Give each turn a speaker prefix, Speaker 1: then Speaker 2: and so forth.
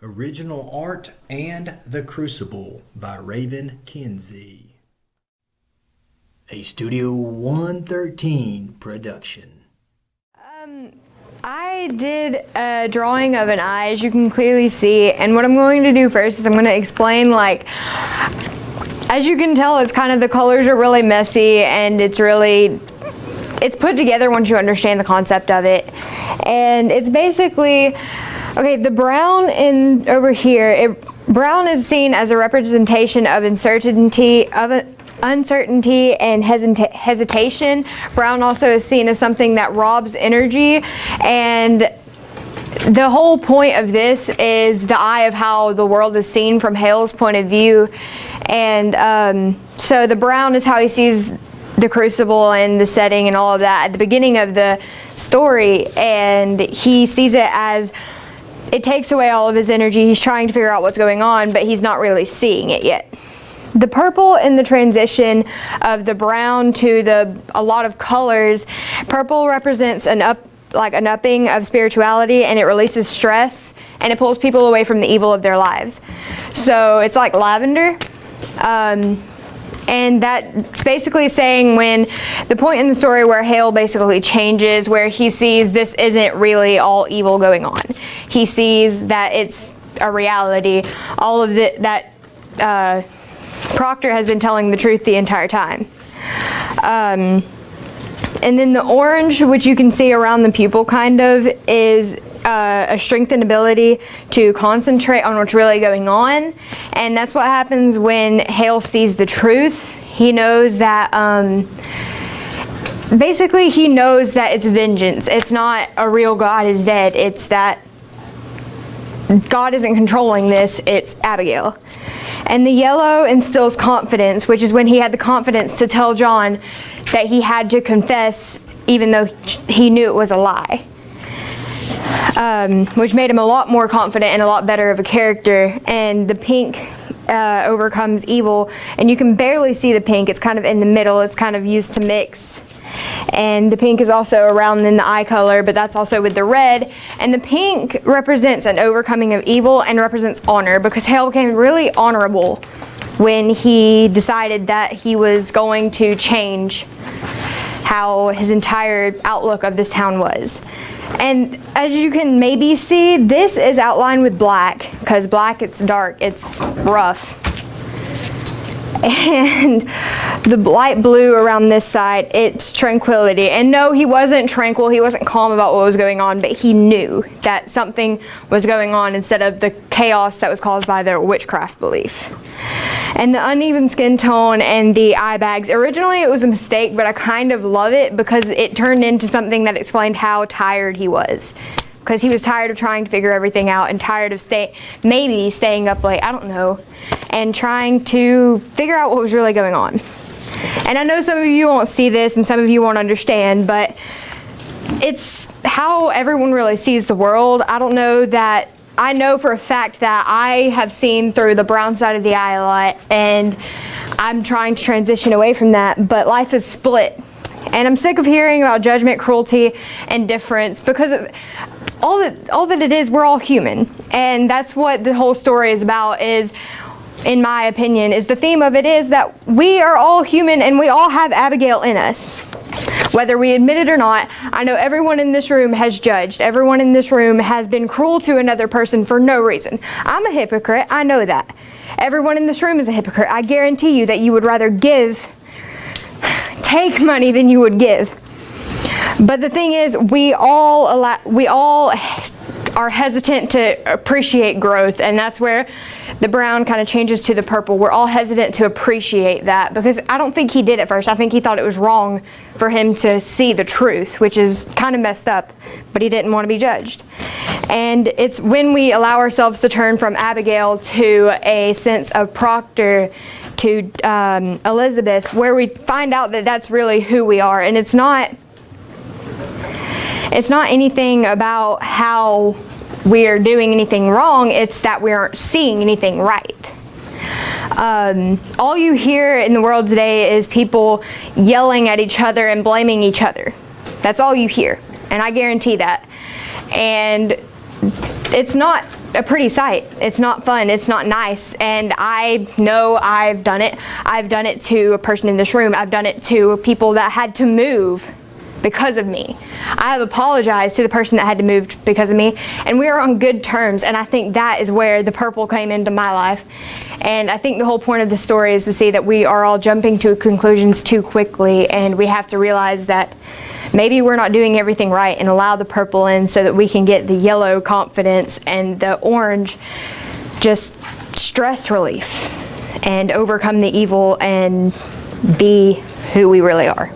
Speaker 1: Original art and The Crucible by Raven Kinsey. A Studio 113 production.
Speaker 2: I did a drawing of an eye, as you can clearly see, and what I'm going to do first is I'm going to explain, like, as you can tell, it's kind of, the colors are really messy, and it's put together once you understand the concept of it. And it's basically, okay, the brown over here, brown is seen as a representation of uncertainty, uncertainty and hesitation. Brown also is seen as something that robs energy, and the whole point of this is the eye of how the world is seen from Hale's point of view. And so the brown is how he sees the Crucible and the setting and all of that at the beginning of the story, and he sees it as it takes away all of his energy. He's trying to figure out what's going on, but he's not really seeing it yet. The purple in the transition of the brown to a lot of colors, purple represents an upping of spirituality, and it releases stress, and it pulls people away from the evil of their lives. So it's like lavender. And that's basically saying when the point in the story where Hale basically changes, where he sees this isn't really all evil going on. He sees that it's a reality. All of that Proctor has been telling the truth the entire time. And then the orange, which you can see around the pupil kind of, is a strengthened ability to concentrate on what's really going on. And that's what happens when Hale sees the truth. He knows that, basically he knows that it's vengeance. It's not a real God is dead. It's that God isn't controlling this, it's Abigail. And the yellow instills confidence, which is when he had the confidence to tell John that he had to confess even though he knew it was a lie. Which made him a lot more confident and a lot better of a character. And the pink overcomes evil, and you can barely see the pink. It's kind of in the middle. It's kind of used to mix. And the pink is also around in the eye color, but that's also with the red. And the pink represents an overcoming of evil and represents honor, because Hale became really honorable when he decided that he was going to change how his entire outlook of this town was. And as you can maybe see, this is outlined with black, because black, it's dark, it's rough. And the light blue around this side, it's tranquility. And no, he wasn't tranquil, he wasn't calm about what was going on, but he knew that something was going on instead of the chaos that was caused by their witchcraft belief. And the uneven skin tone and the eye bags, originally it was a mistake, but I kind of love it because it turned into something that explained how tired he was. Because he was tired of trying to figure everything out and tired of maybe staying up late, I don't know, and trying to figure out what was really going on. And I know some of you won't see this and some of you won't understand, but it's how everyone really sees the world. I know for a fact that I have seen through the brown side of the eye a lot, and I'm trying to transition away from that, but life is split. And I'm sick of hearing about judgment, cruelty, and difference, because all that it is, we're all human. And that's what the whole story is about, is, in my opinion, is the theme of it is that we are all human and we all have Abigail in us. Whether we admit it or not, I know everyone in this room has judged. Everyone in this room has been cruel to another person for no reason. I'm a hypocrite, I know that. Everyone in this room is a hypocrite. I guarantee you that you would rather take money than you would give. But the thing is, we all are hesitant to appreciate growth, and that's where the brown kind of changes to the purple. We're all hesitant to appreciate that, because I don't think he did at first. I think he thought it was wrong for him to see the truth, which is kind of messed up, but he didn't want to be judged. And it's when we allow ourselves to turn from Abigail to a sense of Proctor to Elizabeth, where we find out that that's really who we are. And it's not anything about how we are doing anything wrong, it's that we aren't seeing anything right. All you hear in the world today is people yelling at each other and blaming each other. That's all you hear, and I guarantee that. And it's not a pretty sight. It's not fun. It's not nice. And I know I've done it. I've done it to a person in this room. I've done it to people that had to move because of me. I have apologized to the person that had to move because of me, and we are on good terms. And I think that is where the purple came into my life. And I think the whole point of the story is to see that we are all jumping to conclusions too quickly, and we have to realize that maybe we're not doing everything right, and allow the purple in so that we can get the yellow confidence and the orange just stress relief and overcome the evil and be who we really are.